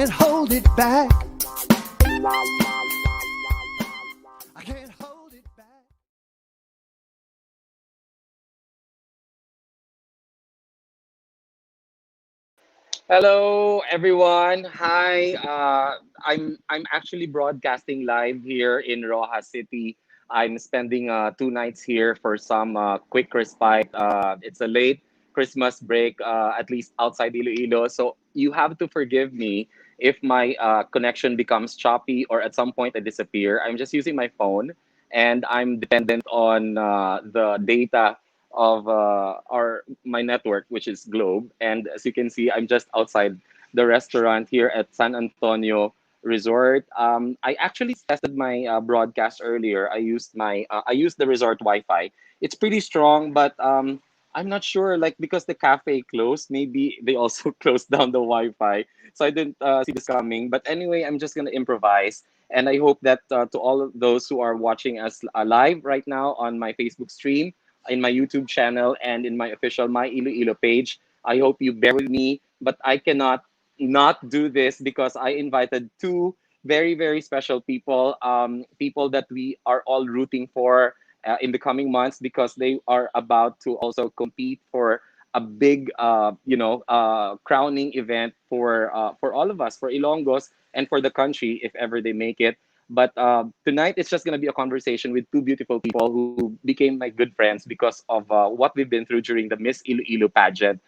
can't hold it back. I can't hold it back. Hello, everyone. Hi. I'm actually broadcasting live here in Rojas City. I'm spending 2 nights here for some quick respite. It's a late Christmas break, at least outside Iloilo. So you have to forgive me if my connection becomes choppy or at some point I disappear. I'm just using my phone and I'm dependent on the data of our my network, which is Globe. And as you can see, I'm just outside the restaurant here at San Antonio Resort. I actually tested my broadcast earlier. I used the resort Wi-Fi. It's pretty strong, but I'm not sure. Like because the cafe closed, maybe they also closed down the Wi-Fi. So I didn't see this coming. But anyway, I'm just gonna improvise. And I hope that to all of those who are watching us live right now on my Facebook stream, in my YouTube channel, and in my official My Iloilo page. I hope you bear with me, but I cannot not do this because I invited two very, very special people, people that we are all rooting for in the coming months because they are about to also compete for a big, crowning event for all of us, for Ilonggos, and for the country if ever they make it. But tonight it's just going to be a conversation with two beautiful people who became my good friends because of what we've been through during the Miss Iloilo pageant.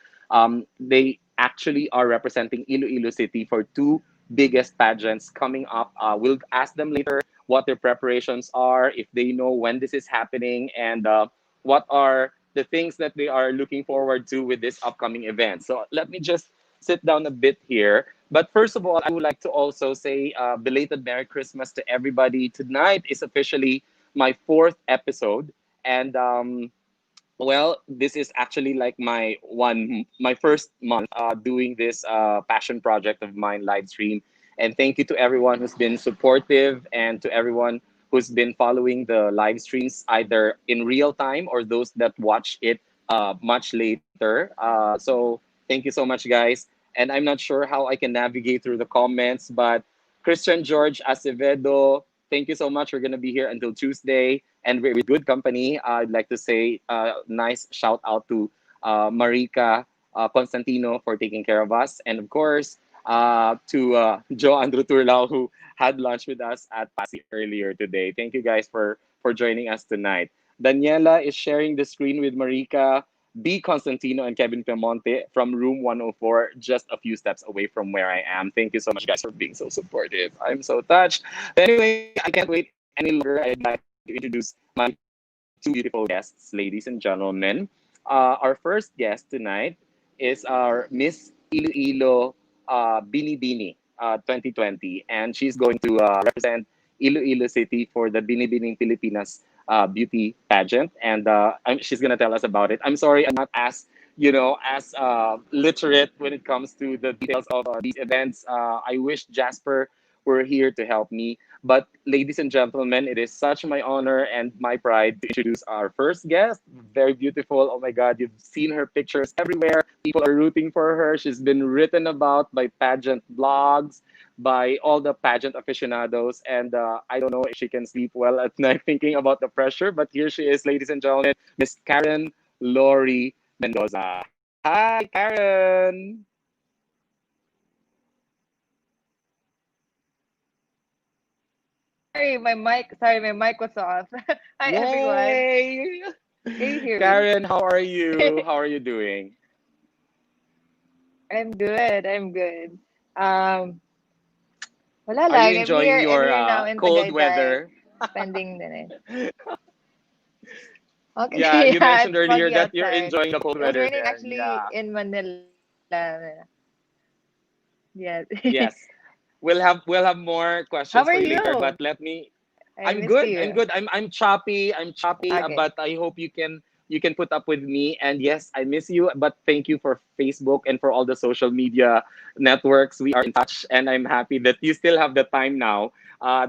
They actually are representing Iloilo City for two biggest pageants coming up. We'll ask them later what their preparations are, if they know when this is happening, and what are the things that they are looking forward to with this upcoming event. So let me just sit down a bit here. But first of all, I would like to also say belated Merry Christmas to everybody. Tonight is officially my fourth episode, and well, this is actually like my first month doing this passion project of mine, live stream. And thank you to everyone who's been supportive and to everyone who's been following the live streams either in real time or those that watch it much later. So thank you so much, guys. And I'm not sure how I can navigate through the comments, but Christian George Acevedo, thank you so much. We're going to be here until Tuesday, and we're with good company. I'd like to say nice shout out to Marika Constantino for taking care of us. And of course, to Joe Andrew Turlao, who had lunch with us at Pasi earlier today. Thank you guys for joining us tonight. Daniela is sharing the screen with Marika, B. Constantino, and Kevin Pemonte from room 104, just a few steps away from where I am. Thank you so much, guys, for being so supportive. I'm so touched. But anyway, I can't wait any longer. I'd like to introduce my two beautiful guests, ladies and gentlemen. Our first guest tonight is our Miss Iloilo Bini Bini 2020, and she's going to represent Iloilo City for the Bini Bini Pilipinas beauty pageant, and she's gonna tell us about it. I'm sorry, I'm not as as literate when it comes to the details of these events. I wish Jasper were here to help me. But ladies and gentlemen, it is such my honor and my pride to introduce our first guest. Very beautiful. Oh my God, you've seen her pictures everywhere. People are rooting for her. She's been written about by pageant blogs, by all the pageant aficionados. And I don't know if she can sleep well at night thinking about the pressure. But here she is, ladies and gentlemen, Miss Karen Laurrie Mendoza. Hi, Karen. Sorry, my mic was off. Hi everyone. Yay! Can you hear me? Karen, how are you? How are you doing? I'm good. I'm good. Um, wala Are you lang. I'm enjoying here. I'm your here now in cold Tagaytay, weather? spending the night. Okay, Yeah, you yeah, mentioned it's earlier foggy that you're outside. enjoying the It cold was weather raining there. actually Yeah. in Manila. Yes. Yes. We'll have more How questions are for you later, you? but let me I I'm missed good. I'm you. good. I'm choppy. I'm choppy, Okay. but I hope you can put up with me. And yes, I miss you, but thank you for Facebook and for all the social media networks. We are in touch, and I'm happy that you still have the time now.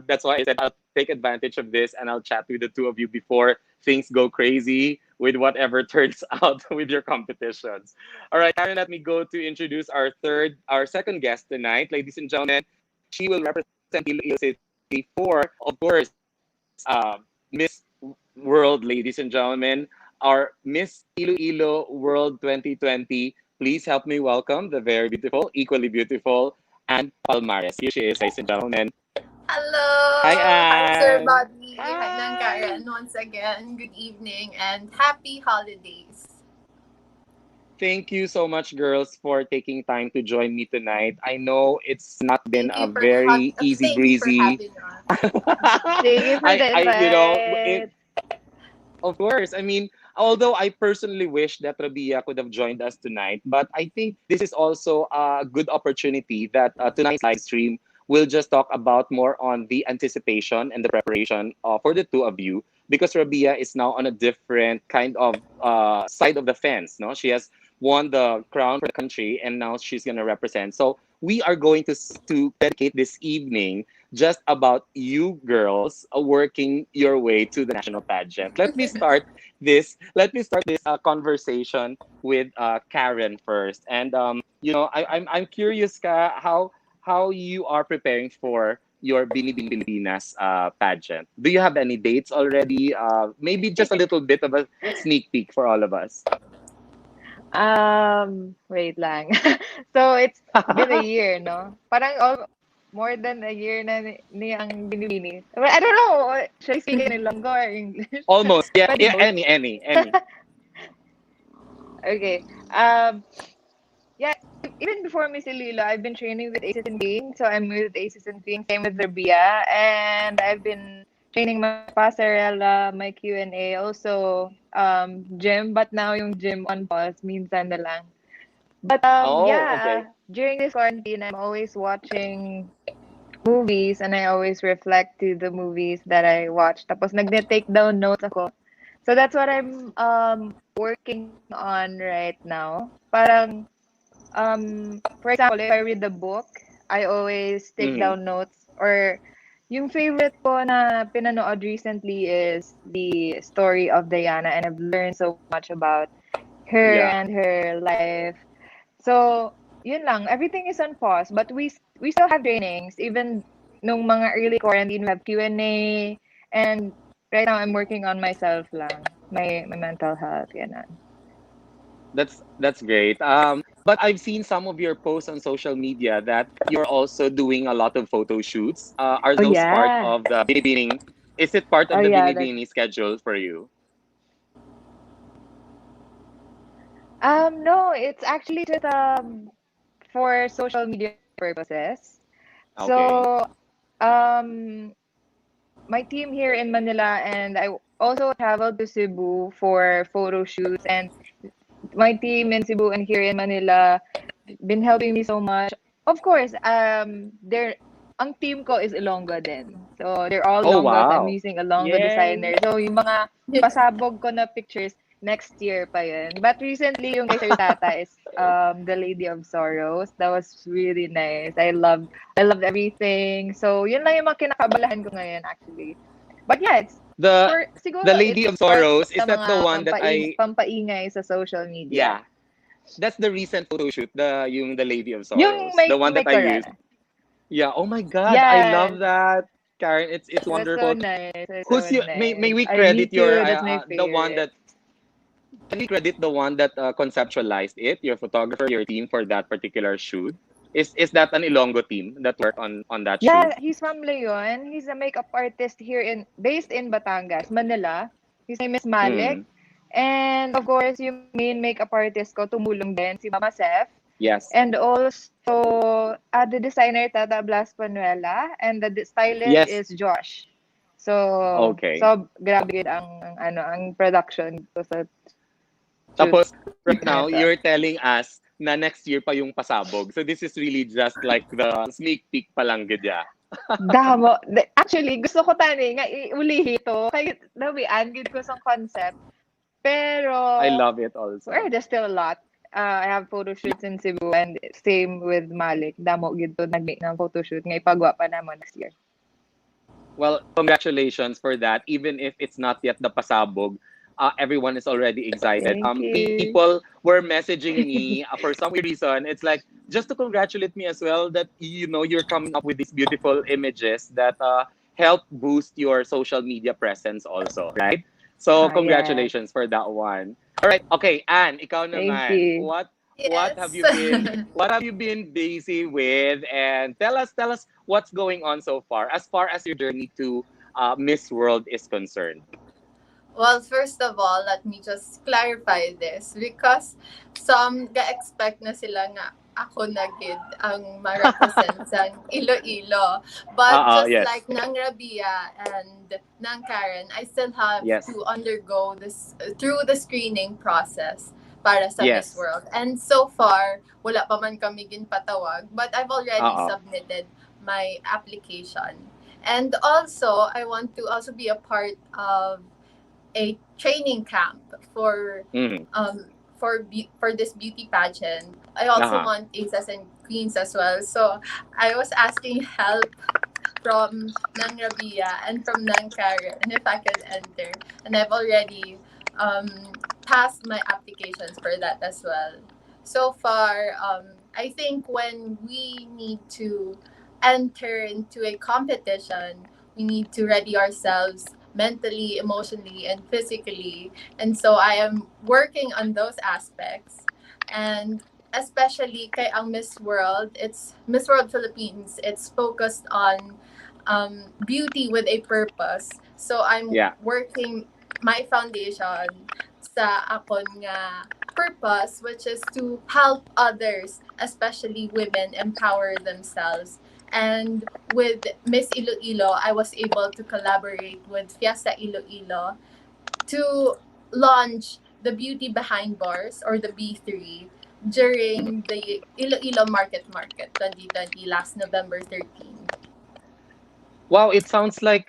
That's why I said take advantage of this and I'll chat with the two of you before things go crazy with whatever turns out with your competitions. All right, Karen, let me go to introduce our second guest tonight. Ladies and gentlemen, she will represent Iloilo City for, of course, Miss World, ladies and gentlemen, our Miss Iloilo World 2020. Please help me welcome the very beautiful, equally beautiful, Anne Palmares. Here she is, ladies and gentlemen. Hi, Hello! Hi, Sir Anne. Bobby. Hi, Nang Hi. Karen. Once again, good evening and happy holidays. Thank you so much, girls, for taking time to join me tonight. I know it's not been a very easy Thank you for breezy. having us. Thank you for the It, invite. of course. I mean, although I personally wish that Rabia could have joined us tonight, but I think this is also a good opportunity that tonight's live stream will just talk about more on the anticipation and the preparation for the two of you because Rabia is now on a different kind of side of the fence. No, she has won the crown for the country, and now she's gonna represent. So we are going to dedicate this evening just about you girls working your way to the national pageant. Let me start this conversation with Karen first. And I'm curious ka how you are preparing for your Binibining Pilipinas pageant. Do you have any dates already? Maybe just a little bit of a sneak peek for all of us. Wait lang. So it's been a year, no? Parang more than a year na ni ang binibini. Well, I don't know. Should I speak in Ilongga or English? Almost. Yeah, Pwede yeah, both. any. Okay. Yeah, even before Miss Ililo, I've been training with Aces and Queens. So I'm with Aces and Queens, same with Rabia. And I've been training my passerella, my Q&A, also gym. But now yung gym on pause, minsan na lang. But Oh, yeah, okay. during this quarantine, I'm always watching movies and I always reflect to the movies that I watch. Tapos nag-take down notes ako. So that's what I'm working on right now. Parang for example, if I read the book, I always take Mm-hmm. down notes. Or yung favorite ko na pinanood recently is the story of Diana, and I've learned so much about her Yeah. and her life. So, yun lang. Everything is on pause, but we still have trainings. Even nung mga early quarantine, we have Q&A. And right now, I'm working on myself lang. My mental health, yan. That's great. But I've seen some of your posts on social media that you're also doing a lot of photo shoots. Are Oh, those part yeah. of the Binibining? Is it part Oh, of the yeah. That's Binibini schedule for you? No, it's actually just for social media purposes. Okay. So um my team here in Manila, and I also traveled to Cebu for photo shoots, and my team in Cebu and here in Manila been helping me so much. Of course, they're ang team ko is Ilongga din. So they're all Oh Ilonggos. I'm wow. using Ilongga Yay. designer. So yung mga pasabog ko na pictures next year pa yun. But recently yung kay Sir Tata is The Lady of Sorrows. That was really nice. I loved everything. So yun lang yung mga kinakabalahan ko ngayon actually. But yeah, it's The for the siguro Lady it's of part Sorrows, is sa that the mga one that I pampaingay sa social media. yeah, that's the recent photo shoot, the Lady of Yung Sorrows. The may one that I used. correct. Yeah, oh my god, I love Yes. that. Karen, it's It was so wonderful. nice. It was Who's so you may nice. we Me credit your too. That's my the one favorite. that can we credit the one that conceptualized it, your photographer, your team for that particular shoot? Is that an Ilonggo team that worked on that shoot? Yeah, he's from Leon. He's a makeup artist here based in Batangas, Manila. His name is Malik. Mm, And of course, yung main makeup artist ko, tumulong din, si Mama Sef. yes. And also, the designer, Tata Blas Panuela. And the stylist Yes. is Josh. So, Okay. so grabe gid ang production ko sa shoot Tapos right now nito. you're telling us na next year pa yung pasabog. So this is really just like the sneak peek pa lang gid ya. Damo. Actually, gusto ko tani nga iulihi to. Kaya nawian gid ko sa concept. Pero, I love it well, also. there's still a lot. I have photo shoots in Cebu and same with Malik. Damo gid to nag-make ng photo shoot nga ipagwa pa namo next year. Well, congratulations for that. Even if it's not yet the pasabog, everyone is already excited. Thank you. People were messaging me for some weird reason. It's like just to congratulate me as well that you're coming up with these beautiful images that help boost your social media presence also, right? So Yes. congratulations for that one. All right. Okay, Anne, ikaw Thank naman. you. What have Yes. you been busy with, and tell us what's going on so far as your journey to Miss World is concerned. Well, first of all, let me just clarify this because some ga-expect na sila nga ako na gid ang ma-represent sa Iloilo. But just Yes. like Nang Rabia and Nang Karen, I still have Yes. to undergo this through the screening process para sa Miss Yes. World. And so far, wala pa man kami ginpatawag, but I've already Uh-uh. submitted my application. And also, I want to also be a part of a training camp for Mm. for this beauty pageant. I also Uh-huh. want aces and queens as well. So I was asking help from Nang Rabia and from Nang Karen if I could enter. And I've already passed my applications for that as well. So far, I think when we need to enter into a competition, we need to ready ourselves mentally, emotionally, and physically. And so I am working on those aspects. And especially kay ang Miss World, it's Miss World Philippines. It's focused on beauty with a purpose. So I'm Yeah. working my foundation sa akon nga purpose, which is to help others, especially women, empower themselves. And with Miss Iloilo, I was able to collaborate with Fiesta Iloilo to launch the Beauty Behind Bars or the B3 during the Iloilo Market 2020 last November 13. Wow, it sounds like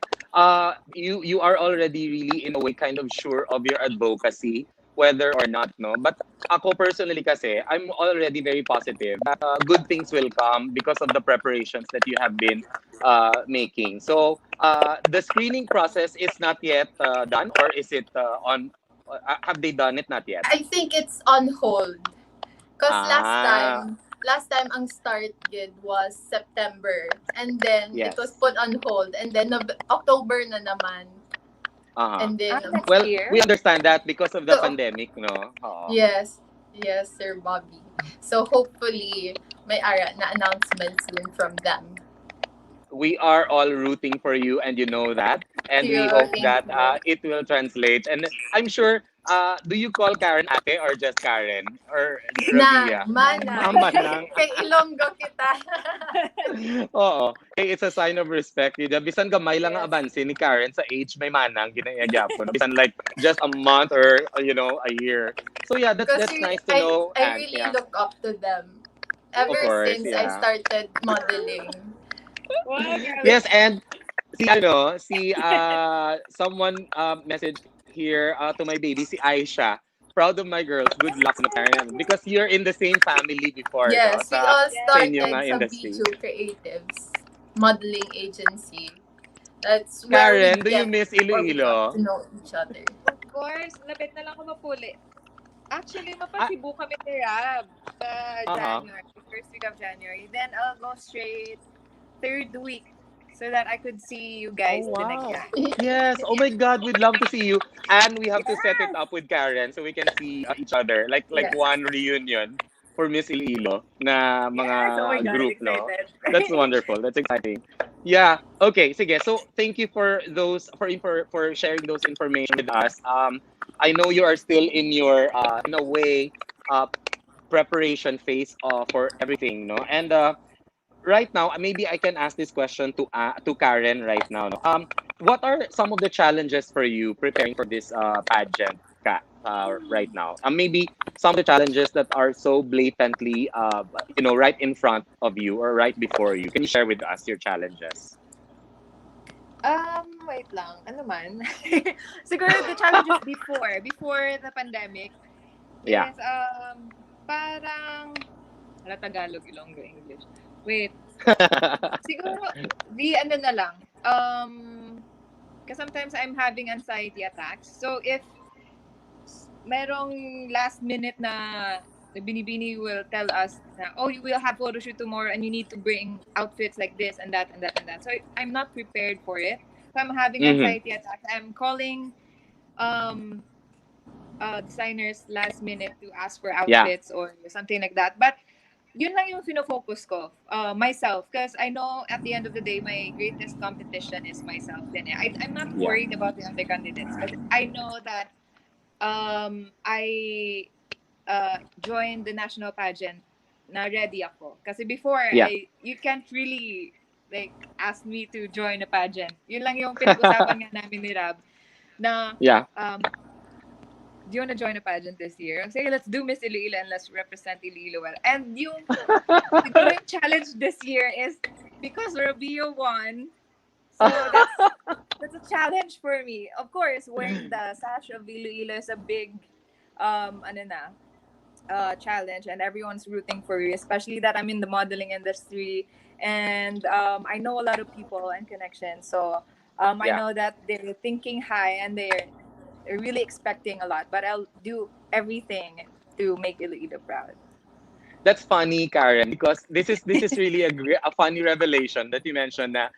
you are already really in a way kind of sure of your advocacy, whether or not, no. But ako personally kasi, I'm already very positive that good things will come because of the preparations that you have been making. So the screening process is not yet done, or is it on? Have they done it? Not yet. I think it's on hold. Because Ah, last time ang start gid was September. And then it was yes. put on hold. And then October na naman. Uh-huh. And then, Next Well, we year. understand that because of the so, pandemic, no? Oo. yes. Yes, Sir Bobby. So hopefully, may ara na announcement soon from them. We are all rooting for you, and you know that, and we Thank hope you. Thank that you. it will translate. And I'm sure, do you call Karen ate or just Karen or Nang, Rabia? Manang. Manang. Kay Ilonggo kita. Oo. Hey, it's a sign of respect. Bisan gamay lang nga Yes. abansin ni Karen sa age may manang ginayagyapo. Bisan like just a month or a year. So yeah, Because that's nice to know. I And really yeah, look up to them of ever course, since I yeah. started modeling. Wow, grabe. Yes, and si someone messaged here to my baby, si Aisha. Proud of my girls. Good luck no Karen. Because you're in the same family before, no? Yes, we all Sa Yes. inyong started sa industry. Bijou Creatives modeling agency. That's where we Karen, do you get miss or we got to Iloilo? know each other. Of course, lapit na lang ako mapuli. Actually, Ah, mapasibu kami ni Rab sa uh-huh. January, first week of January. Then I'll go straight third week so that I could see you Oh, guys the next wow. time. Yes. Oh my God, we'd love to see you. And we have to set it Yes. up with Karen so we can see each other. Like Yes. one reunion for Miss Iloilo na Yes. Oh my mga God, I'm group, no? excited. That's wonderful. That's exciting. Yeah. Okay. Sige. So thank you for those for sharing those information with us. I know you are still in your in a way uh preparation phase for everything, no? And right now, maybe I can ask this question to Karen right now. No? What are some of the challenges for you preparing for this pageant, right now? Maybe some of the challenges that are so blatantly, right in front of you or right before you. Can you share with us your challenges? Wait lang. Ano man? Siguro the challenges before the pandemic Yeah. is parang Tagalog, Ilongga, English. Wait, siguro di ano na lang. because sometimes I'm having anxiety attacks. So if merong last minute na the Binibini will tell us na, oh, you will have photo shoot tomorrow and you need to bring outfits like this and that and that and that. So I'm not prepared for it. So I'm having Mm-hmm. anxiety attacks. I'm calling um designers last minute to ask for Yeah. outfits or something like that. But yun lang yung fino-focus ko, myself. Because I know at the end of the day, my greatest competition is myself. Then I'm not Yeah. worried about the other candidates. Because I know that I joined the national pageant na ready ako. Kasi before, Yeah. you can't really like ask me to join a pageant. Yun lang yung pinag-usapan nga namin ni Rab na Yeah. um, do you want to join a pageant this year? Say, let's do Miss Iloilo and let's represent Iloilo well. And siguro yung challenge this year is because Rabio won, so that's a challenge for me. Of course, wearing the sash of Iloilo is a big ano na, challenge, and everyone's rooting for you, especially that I'm in the modeling industry, and I know a lot of people and connections. So I Yeah. know that they're thinking high and they're really expecting a lot, but I'll do everything to make Iloilo proud. That's funny, Karen, because this is really a funny revelation that you mentioned that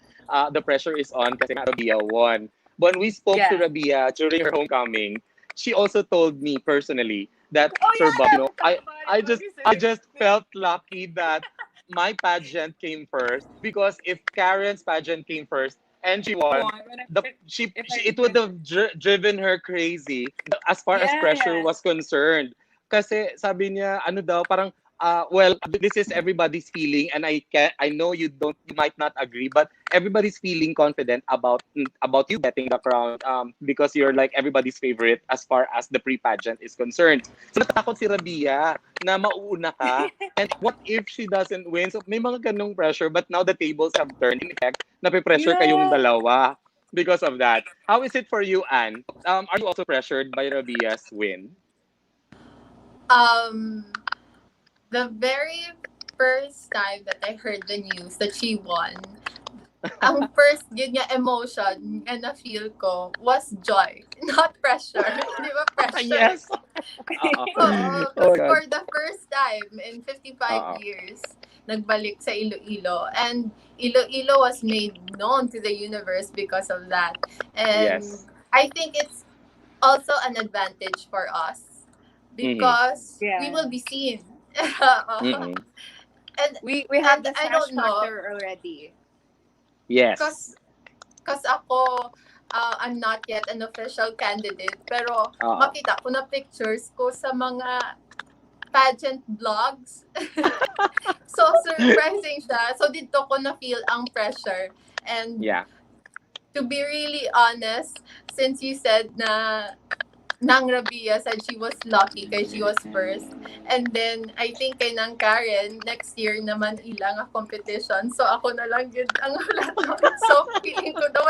the pressure is on kasi nga Rabia won. When we spoke to Yeah. Rabia during her homecoming, she also told me personally that Oh Sir Bob, yeah, we'll talk about it. I What just you I said. just felt lucky that my pageant came first because if Karen's pageant came first and she won, One, when the if I it would win. have driven her crazy as far as Yeah, pressure yeah. was concerned. Kasi sabi niya, ano daw, parang well, this is everybody's feeling, and I know you might not agree, but everybody's feeling confident about you getting the crown, because you're like everybody's favorite as far as the pre-pageant is concerned. So natakot si Rabia na mauuna ka, and what if she doesn't win? So may mga ganong pressure, but now the tables have turned. In effect, nape-pressure kayong Yeah. dalawa because of that. How is it for you, Anne? Are you also pressured by Rabia's win? Um, the very first time that I heard the news that she won, ang first yun nga emotion na na-feel ko was joy, not pressure. Di ba pressure? Yes. Oo. Oo, Oh because my God. for the first time in 55 Oo. years, nagbalik sa Iloilo. And Iloilo was made known to the universe because of that. And Yes. I think it's also an advantage for us Mm-hmm. because we Yeah. will be seen. Mm-mm. and We have and the I sash don't know, factor already. Yes. cause cause ako, I'm not yet an official candidate, pero Oo. makita ko na pictures ko sa mga pageant vlogs. So surprising siya. So dito ko na feel ang pressure. And Yeah. to be really honest, since you said na Nang Rabia said she was lucky because she was first. And then, I think kay Nang Karen, next year naman ilang a competition. So, ako na lang yun ang wala doon. So, feeling ko daw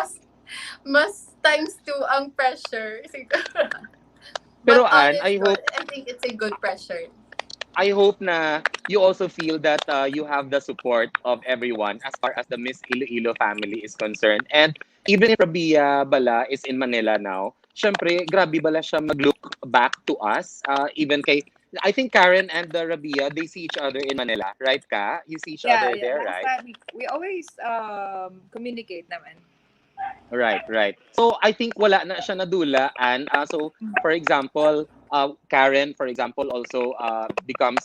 mas times two ang pressure. Siguro. Pero But all Anne, is good. I think it's a good pressure. I hope na you also feel that you have the support of everyone as far as the Miss Iloilo family is concerned. And even if Rabia Bala is in Manila now, syempre, grabe bala siya mag-look back to us. Even kay, I think Karen and the Rabia, they see each other in Manila, right, Ka? You see each Yeah, other yeah. there, Last right? time we always communicate naman. Right, right. So I think wala na siya nadulaan. So for example, Karen, for example, also becomes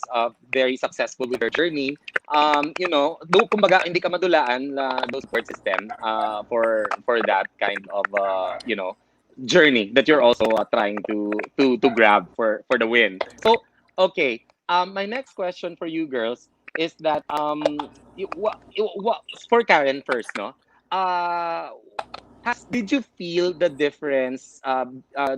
very successful with her journey. Do kumbaga hindi ka madulaan those support system for that kind of journey that you're also trying to grab for the win. So okay, my next question for you girls is that what for Karen first, no? Uh, did you feel the difference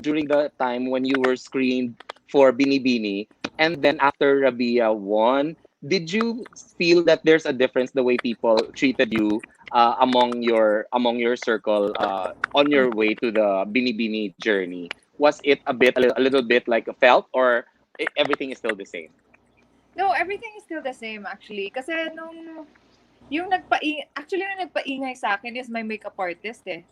during the time when you were screened for Binibini and then after Rabia won? Did you feel that there's a difference the way people treated you among your circle on your way to the Binibini journey? Was it a little bit like a felt, or everything is still the same? No, everything is still the same actually. Kasi nung Actually, yung nagpaingay sa akin is my makeup artist eh.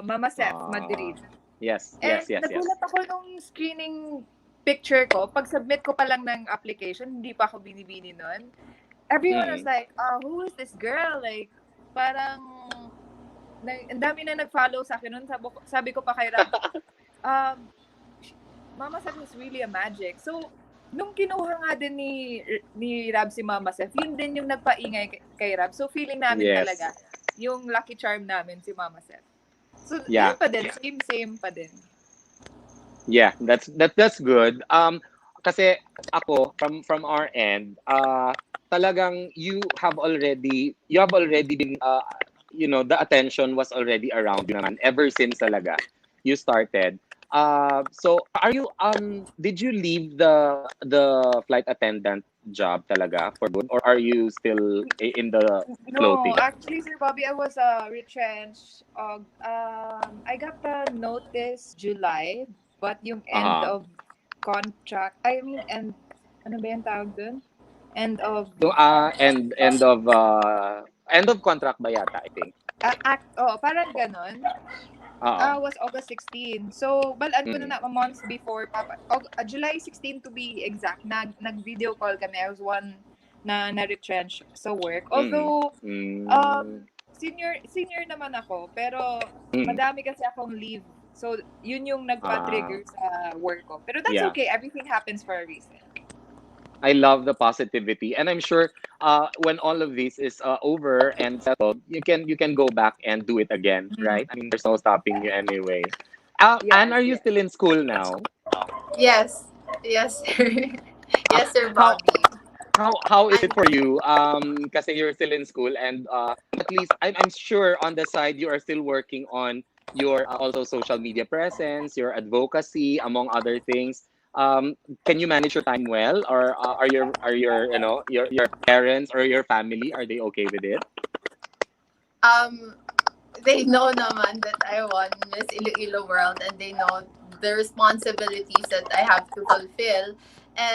Mama Seth Ah, Madrid. yes, And yes, yes, yes. nagulat ako nung screening picture ko. Pag submit ko pa lang ng application, hindi pa ako binibini nun. Everyone was Mm. like, who is this girl? Like, parang, ang dami na nag-follow sa akin nun. Sabi ko pa kay Rab, um, Mama Seth is really a magic. So, nung kinuha nga din ni Rab si Mama Seth, yun din yung nagpaingay kay Rab. So, feeling namin Yes. talaga, yung lucky charm namin si Mama Seth. So, Yeah. yun pa din. Same pa din. Yeah, that's good. Kasi ako from our end, talagang you have already been the attention was already around you naman ever since talaga you started. So are you did you leave the flight attendant job talaga for good, or are you still in the No, floating? actually, Sir Bobby, I was retrenched. I got the notice July, but yung end Uh-huh. of contract, I mean, ano ba yung tawag dun? End of, So end of contract ba yata, I think. parang ganon. Oo. Was August 16. So, balaan ko Mm. na months before, July 16 to be exact, nag-video call kami. I was one na-retrench sa work. Mm. Although, Mm. senior naman ako, pero Mm. madami kasi akong leave. So, yun yung Ah, nagpa-trigger sa work ko. Pero that's yeah. okay. Everything happens for a reason. I love the positivity, and I'm sure when all of this is over and settled, you can go back and do it again, Mhm. right? I mean, there's no stopping you anyway. Anne, Yes, are you yes. still in school now? Yes. Yes, sir. Uh, Yes, Sir how Bobby. how is I'm it for you? Kasi you're still in school, and at least I'm sure on the side you are still working on your also social media presence, your advocacy, among other things. Can you manage your time well, or are your your parents or your family, are they okay with it? um they know naman that I won Miss Iloilo World, and they know the responsibilities that I have to fulfill.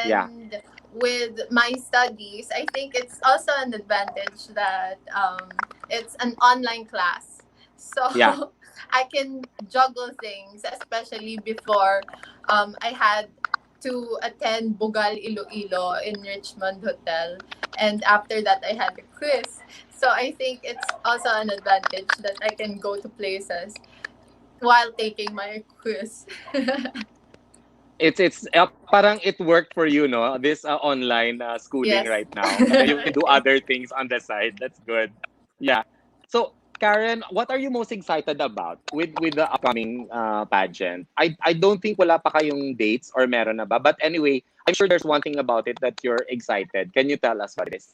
Yeah, And with my studies, I think it's also an advantage that it's an online class. So yeah. I can juggle things, especially before I had to attend Bugal Iloilo in Richmond Hotel. And after that, I had a quiz. So I think it's also an advantage that I can go to places while taking my quiz. It's parang it worked for you, no? This online schooling Yes. right now, and then you can do other things on the side. That's good. Yeah. So Karen, what are you most excited about with the upcoming pageant? I don't think wala pa kayong dates or meron na ba? But anyway, I'm sure there's one thing about it that you're excited. Can you tell us what it is?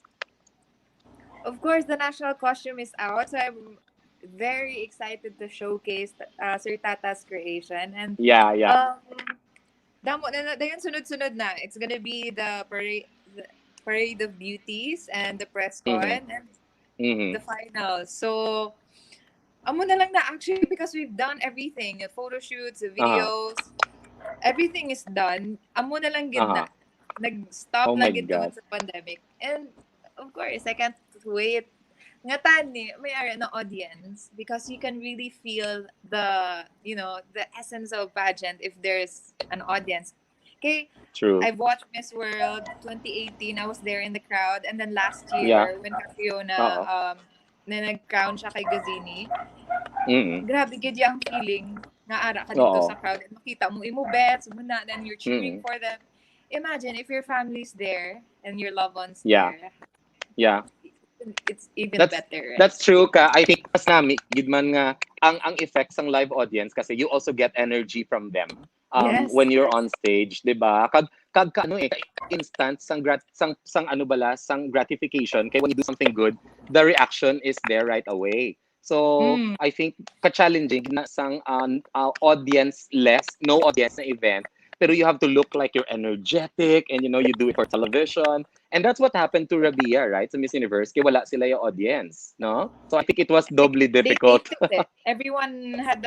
Of course, the national costume is out. So, I'm very excited to showcase Sir Tata's creation. And, Yeah, yeah. um, Dayon sunod-sunod na. It's gonna be the parade of beauties and the press Mm-hmm. con and Mm-hmm. the finals. So, amo na lang na actually because we've done everything. The photo shoots, the Uh-huh. videos, everything is done. Amo na lang gid Uh-huh. na. Nag-stop Oh lang my gid ko God. sa pandemic. And of course, I can't wait. Nga tani, may area na audience because you can really feel the essence of pageant if there's an audience. Okay, True. I've watched Miss World 2018. I was there in the crowd. And then last Yeah. year, when Fiona, Uh-oh. na nag-crown siya kay Gazini, Mm-hmm. grabe, gid yung feeling na ara ka dito Oo. sa crowd. Makita mo, imo bets, muna, then you're cheering Mm-hmm. for them. Imagine if your family's there and your loved ones Yeah. there, Yeah. it's even That's better, right? that's true ka. I think mas nami gid man nga ang effects ng live audience kasi you also get energy from them Yes. when you're on stage, 'di ba? Kag ka ano instant sang ano bala sang gratification kay when you do something good, the reaction is there right away. So, Mm. I think ka-challenging na sang audience less, no audience na event, pero you have to look like you're energetic and you do it for television. And that's what happened to Rabia, right? Sa Miss Universe, kaya wala sila yung audience, no? So I think it was They, doubly they difficult. taped it eh. Everyone had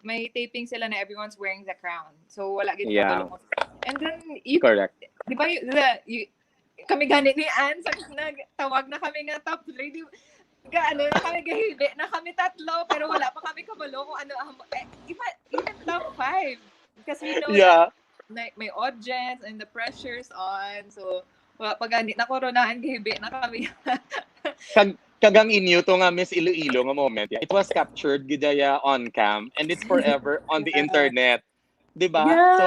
may taping sila na everyone's wearing the crown. So, wala gid Yeah, kabalo mo. And then, you, correct. di ba, kami ganit ni Anne, sa nagtawag na kami nga top lady. Ano na kami gahibi na kami tatlo pero wala pa kami kabalo kung ano even top 5 because we know Yeah. that may audience and the pressure's on, so wala pa gani na koronahan gahibi na kami. Kagang inyo to nga Miss Iloilo nga moment. Yeah. It was captured gidaya on cam and it's forever on the internet. 'Di ba? So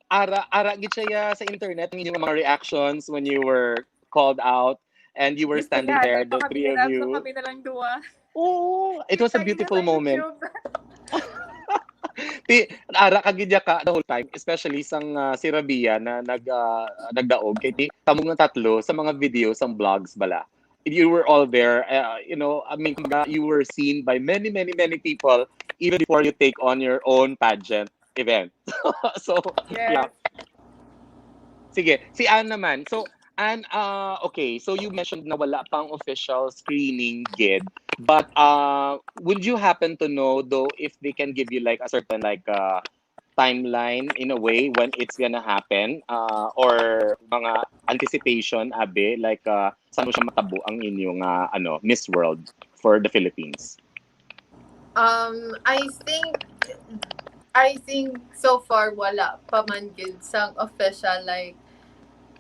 Yeah. ara gid siya sa internet ang inyong mga reactions when you were called out and you were Gusto standing niya, there, pa the kami three of hirap, so you. kami na lang duwa. Oh, it was a Kita niyo beautiful sa moment. YouTube. Ara kagid ka the whole time, especially sang si Rabia na nagdaog kay ti kamong nga tatlo sa mga videos sang vlogs bala. You were all there, I mean, you were seen by many people even before you take on your own pageant event. So, yeah. Yes. Sige, si Anne naman. So, Anne, okay, so you mentioned na wala pang official screening gid, but would you happen to know though if they can give you like a certain like timeline in a way when it's gonna happen, or mga anticipation abe like saan mo siya matabo ang inyong Miss World for the Philippines? I think so far wala pa man gid sang official like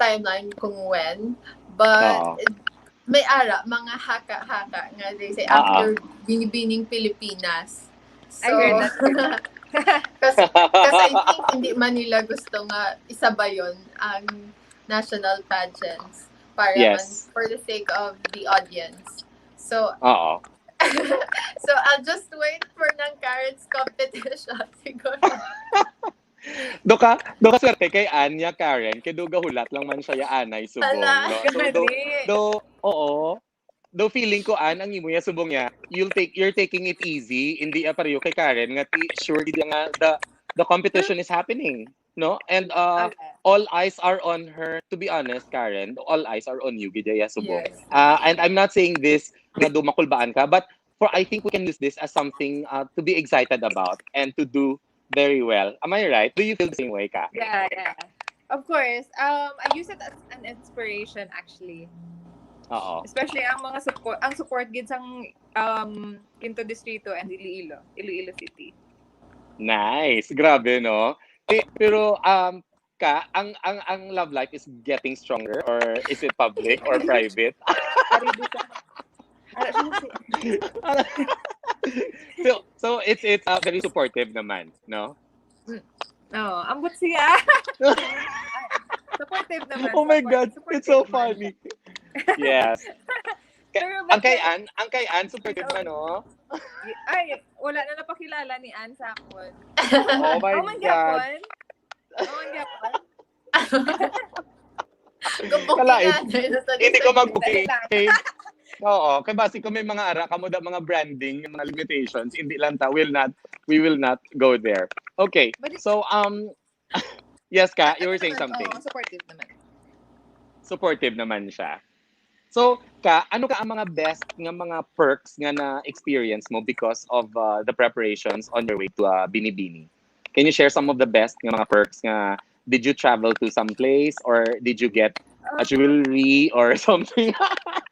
timeline kung when, but Oo. may ara mga haka-haka nga they say Ah, after Binibining Pilipinas. I So heard that too. kasi I think hindi man nila gusto nga isabayon ang national pageants para man Yes. for the sake of the audience. So Oo. so I'll just wait for ng carrots competition siguro. Do ka swerte kay Anya Karen, kay do gahulat lang man siya ya anay subong, Ala. no? So oo. Do feeling ko ang imo ya subong ya, you're taking it easy, hindi pareho kay Karen nga sure gid nga the competition is happening, no? And Okay. all eyes are on her. To be honest, Karen, all eyes are on you gid ya subong. Yes. And I'm not saying this nga do makulbaan ka, but for I think we can use this as something to be excited about and to do very well. Am I right? Do you feel the same way, Ka? Yeah. Of course. I use it as an inspiration actually. Oo. Especially ang support gid sang Quinto Distrito and Iloilo City. Nice. Grabe, no? Pero Ka, ang love life is getting stronger or is it public or private? So it's very supportive naman, no? Oo, ambot siya. Supportive naman. Oh my God, it's so Supportive funny. naman. Yes. Pero Ang kay Ann, supportive man, no? Ay, wala na napakilala ni Ann sa akin. Oh my man God. gyapon. Man gyapon. Kalain. Hindi ko mag-booking. Dahil lang. Okay. Oo, kay basi ko may mga ara kamo da mga branding, mga limitations, hindi lang ta we will not go there. Okay. So yes Ka, you were saying something. Oo, supportive naman. Supportive naman siya. So, Ka, ano ka ang mga best nga mga perks nga na experience mo because of the preparations on your way to Binibini? Can you share some of the best nga mga perks nga did you travel to some place or did you get a jewelry or something?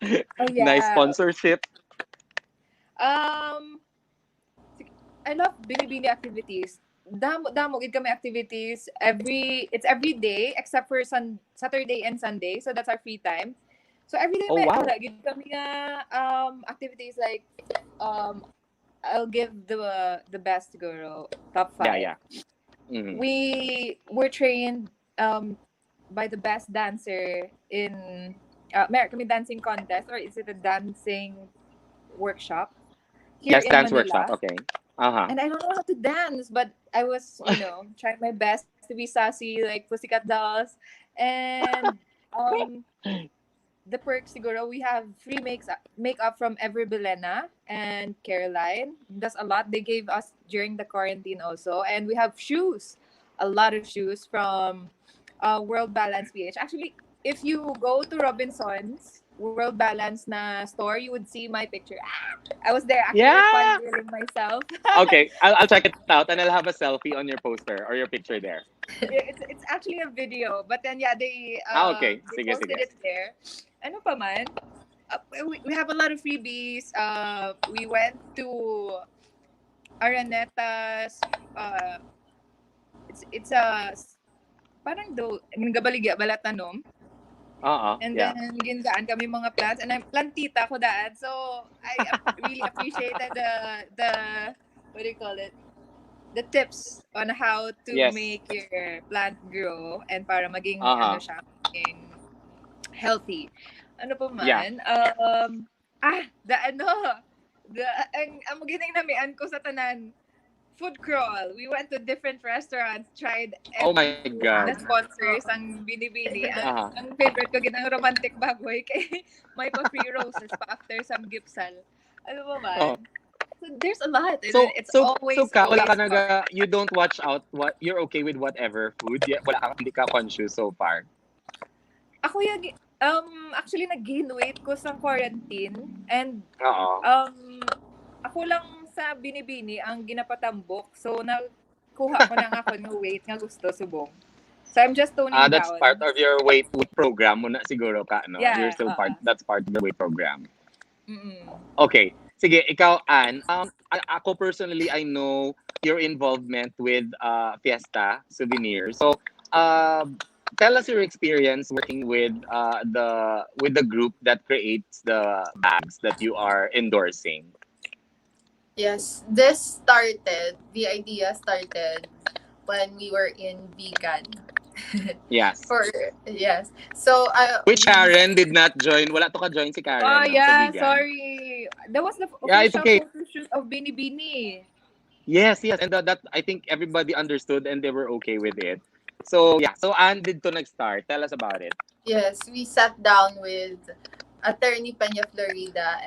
Yeah. Nice sponsorship. I love Binibini activities. Damo gid kami activities it's every day except for Saturday and Sunday. So that's our free time. So every day Oh, wow. gid kami nga activities like I'll give the best girl top 5. Yeah. Mm-hmm. We were trained by the best dancer in kami dancing contest, or is it a dancing workshop? Here Yes, in dance Manila. workshop. Okay. Uh-huh. And I don't know how to dance, but I was, trying my best to be sassy like Pussycat Dolls. And the perks siguro, we have free makeup from Ever Belena and Caroline. That's a lot they gave us during the quarantine also. And we have shoes, a lot of shoes from World Balance PH. Actually, if you go to Robinson's World Balance na store, you would see my picture. I was there actually fun myself. Okay, I'll check it out and I'll have a selfie on your poster or your picture there. It's actually a video, but then they Okay. they Sige. posted it there. Ano pa man? we have a lot of freebies. We went to Araneta's. It's a parang do gabaligya balatanom. And Yeah. then gindaan kami mga plants and I'm plantita ko daan. So really appreciated the what do you call it? The tips on how to Yes. make your plant grow and para maging ano Uh-huh. siya, maging healthy. Ano pa Yeah. man? The ano, ang ginamian ko sa tanan, food crawl. We went to different restaurants, tried Oh my every food God. na sponsors ang binibini. Uh-huh. Ang favorite ko ginang romantic baboy kay may pa free roses pa after some gipsal. Ano ba Oh. man? So there's a lot. And So it's so so always ka wala ka always fun. you don't watch out what you're okay with whatever food. Yeah, wala kang hindi ka conscious so far. Ako yung actually nag-gain weight ko sa quarantine and Oo. ako lang sa binibini ang ginapatambok. So nakuha ko na nga ako ng weight nga gusto subong. So I'm just toning That's down. part of your weight program mo na siguro ka, no? You're Yeah. still that's part of the weight program. Mm-mm. Okay. Sige, ikaw, Ann. Ako personally, I know your involvement with Fiesta Souvenirs. So, tell us your experience working with the group that creates the bags that you are endorsing. Yes, the idea started when we were in vegan. Yes. Yes. So, Which Karen did not join. Wala to ka-join si Karen, Oh no, sa yeah, vegan. sorry. That was the Yeah, it's official okay. photo shoot of Bini Bini. Yes, and that I think everybody understood and they were okay with it. So yeah, so Ann did to nag-start. Tell us about it. yes, we sat down with Attorney Peña Florida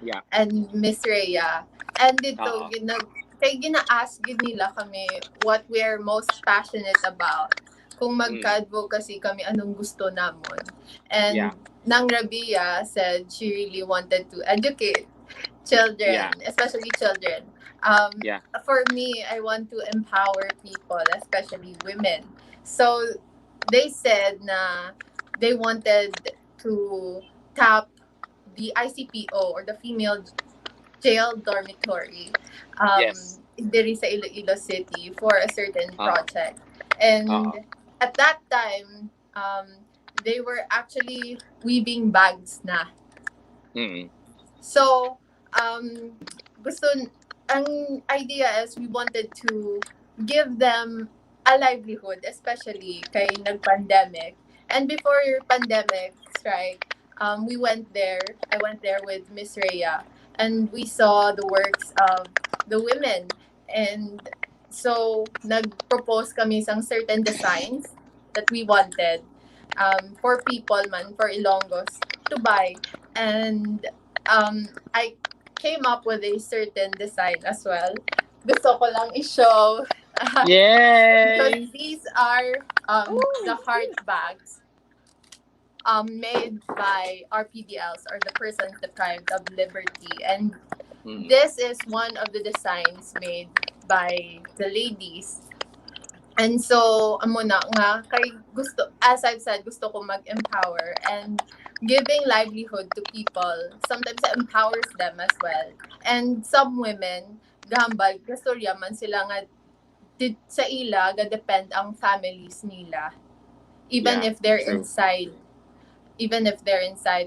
Yeah. and Miss Rhea. And dito, Oo. kay gina-ask yun nila kami what we're most passionate about. Kung magka-advocacy kami, anong gusto namon. And Yeah. Nang Rabia said she really wanted to educate children, Yeah. especially children. Yeah. For me, I want to empower people, especially women. So they said na they wanted to tap the ICPO or the female jail dormitory Yes. diri sa Iloilo City for a certain Uh-huh. project. And Uh-huh. at that time, they were actually weaving bags na. Mm. So, gusto, ang idea is we wanted to give them a livelihood, especially kay nag-pandemic. And before your pandemic strike, we went there. I went there with Miss Rhea, and we saw the works of the women. And so, nag-propose kami sang certain designs that we wanted for people man, for Ilonggos to buy. And I came up with a certain design as well. Gusto ko lang i-show. So Yay! these are the heart bags made by RPDLs, or the persons deprived of liberty. And this is one of the designs made by the ladies. And so, amo na nga, kay gusto, as I've said, gusto ko mag-empower, and giving livelihood to people sometimes empowers them as well. And some women, gahambal, kastorya man sila nga, sa ila, ga-depend ang families nila. Even Yeah, if they're true. inside,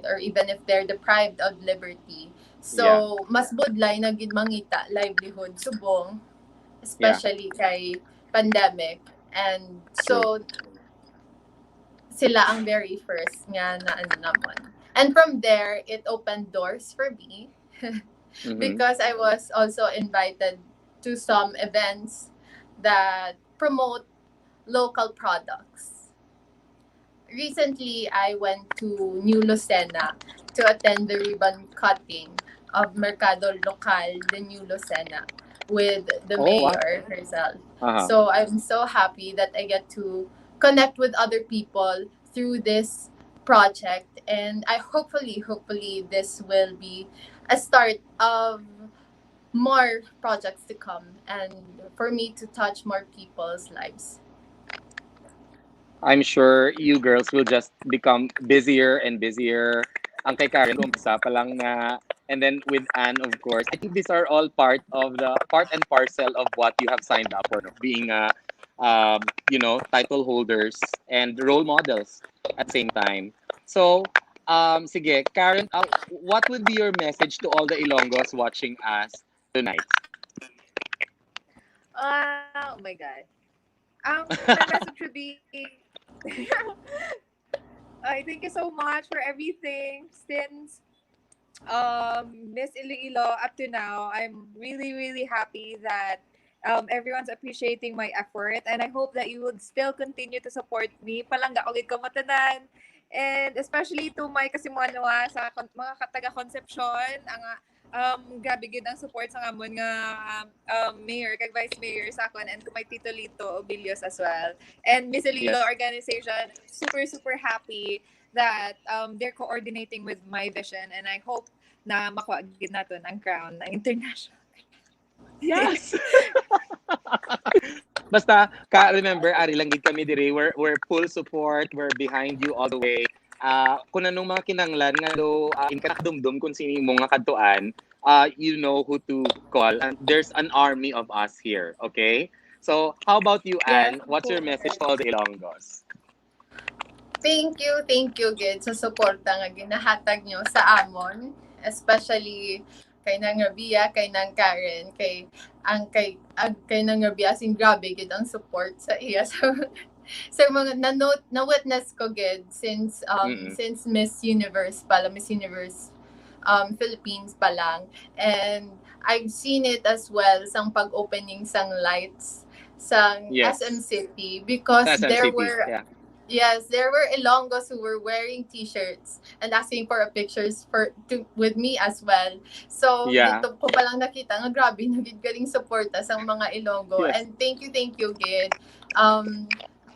or even if they're deprived of liberty. So, mas budlay na gid mangita livelihood subong, especially kay pandemic. And so, sila ang very first nga na ano naman. And from there, it opened doors for me because I was also invited to some events that promote local products. Recently, I went to New Lucena to attend the ribbon cutting of Mercado Local de New Lucena with the mayor herself. Uh-huh. So I'm so happy that I get to connect with other people through this project, and I hopefully this will be a start of more projects to come, and for me to touch more people's lives. I'm sure you girls will just become busier and busier ang kay Karen umpisa pa lang na, and then with Anne, of course. I think these are all part and parcel of what you have signed up for, no? Being title holders and role models at the same time. So, sige, Karen, what would be your message to all the Ilonggos watching us tonight? Oh my God. My message would be, I thank you so much for everything since Miss Iloilo up to now. I'm really really happy that everyone's appreciating my effort, and I hope that you would still continue to support me. Palangga ulit ko matanan. And especially to my kasimanwa sa mga kataga Concepcion, ang grabe gid ang support sa amon nga mayor kag vice mayor sa akon, and to my Tito Lito Obilios as well. And Miss Iloilo Yes. organization, super super happy that they're coordinating with my vision, and I hope na makuha gid naton ang crown na international. Yes. Basta remember ari lang gid kami diri, we're full support, we're behind you all the way. Kung anong mga kinanglan nga do in kanakdumdum kung sino mo nga kadtuan, you know who to call, and there's an army of us here, okay? So, how about you, Yes, Anne? of What's your course. message to all the Ilonggos? Thank you, Gid, sa suporta nga ginahatag nyo sa amon, especially kay nang Rabia, kay nang Karen, kay nang Rabia, sing grabe gid ang support sa iya. So mga na witness ko gid Mm-mm. since Miss Universe Philippines pa lang, and I've seen it as well sang pag-opening sang lights sang Yes. SM City, because Sa SM City. Yeah. Yes, there were Ilonggos who were wearing T-shirts and asking for pictures with me as well. So, Yeah. dito ko palang nakita nga grabe nagid galing suporta sa mga Ilonggo. Yes. And thank you, Gid.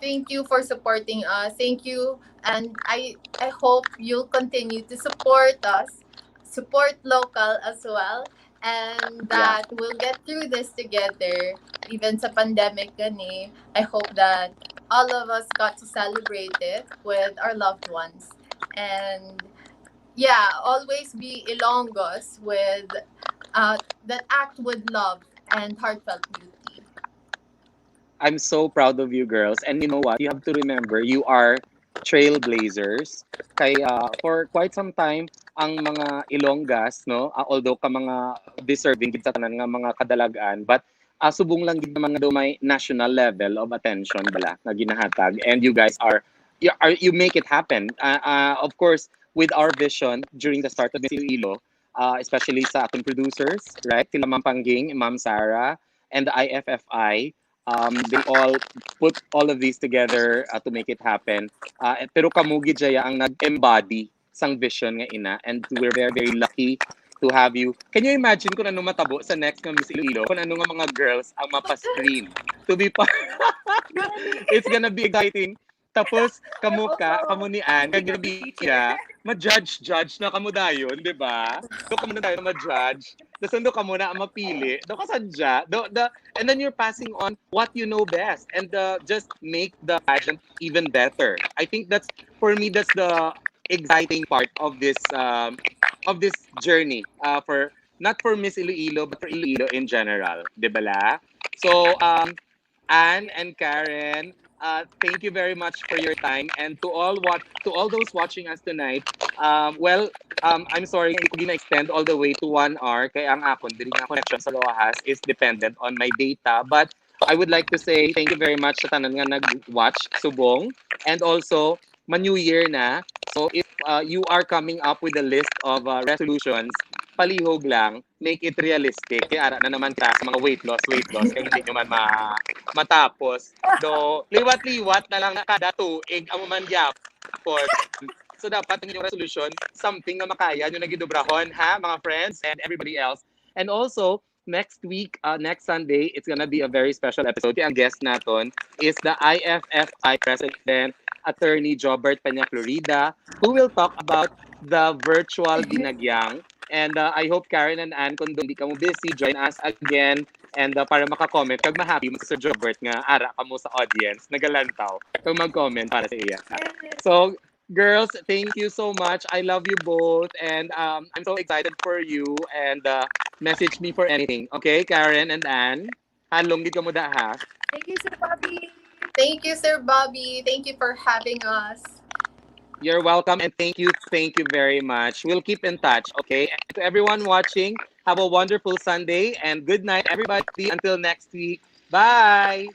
Thank you for supporting us. Thank you, and I hope you'll continue to support us, support local as well, and Yeah. that we'll get through this together. Even sa pandemic gani, I hope that all of us got to celebrate it with our loved ones. And yeah, always be Ilonggos with that act with love and heartfelt beauty. I'm so proud of you girls. And you know what? You have to remember, you are trailblazers. Kaya for quite some time, ang mga Ilonggas, no, although ka mga deserving gid sa tanan nga mga kadalagan, but subong lang gid na mga do may national level of attention bala nga ginahatag, and you guys you make it happen. Of course, with our vision during the start of Miss Iloilo, especially sa ating producers, right? Sila Ma'am Pangging, Ma'am Sarah, and the IFFI, they all put all of these together to make it happen. Pero kamugi jaya ang nag-embody sang vision nga ina, and we're very very lucky to have you. Can you imagine kung ano matabo sa next nga Miss Iloilo? Kung ano nga mga girls ang mapa-screen to be part. It's gonna be exciting. Tapos kamo ni Ann, kag Rabia, ma-judge na kamo dayon, di ba? Do kamo na tayo ma-judge. Tapos do kamo na ang mapili. Do ka sadya. And then you're passing on what you know best, and just make the pageant even better. I think for me that's the exciting part of this journey, for not for Miss Iloilo but for Iloilo in general, di ba la? So Anne and Karen, thank you very much for your time, and to all those watching us tonight. I'm sorry hindi ko gina-extend all the way to 1 hour, kaya ang akon diri nga connection sa Rojas is dependent on my data, but I would like to say thank you very much sa tanan nga nag-watch subong, and also ma-New Year na. So if you are coming up with a list of resolutions, palihog lang, make it realistic. Kaya ara na naman ka sa mga weight loss, kaya hindi nyo man matapos. Do, liwat-liwat na lang na kada tuig ang man yapon. So dapat ang inyong resolution, something na makaya nyo nagidobrahon, ha, mga friends and everybody else. And also, next week, next Sunday, it's gonna be a very special episode. Ang guest naton is the IFFI President, Attorney Jobert Peña Florida, who will talk about the virtual binagyang. And I hope Karen and Ann, kung hindi ka mo busy, join us again. And para maka-comment, kag ma-happy mo sa Sir Jobert nga ara ka mo sa audience, nagalantaw, kung mag-comment para sa iya. So, Girls, thank you so much. I love you both, and I'm so excited for you. And message me for anything, okay, Karen and Anne. Halong gid ka mo da ha. Thank you, Sir Bobby. Thank you, Sir Bobby. Thank you for having us. You're welcome, and thank you very much. We'll keep in touch, okay? And to everyone watching, have a wonderful Sunday and good night, everybody. Until next week. Bye.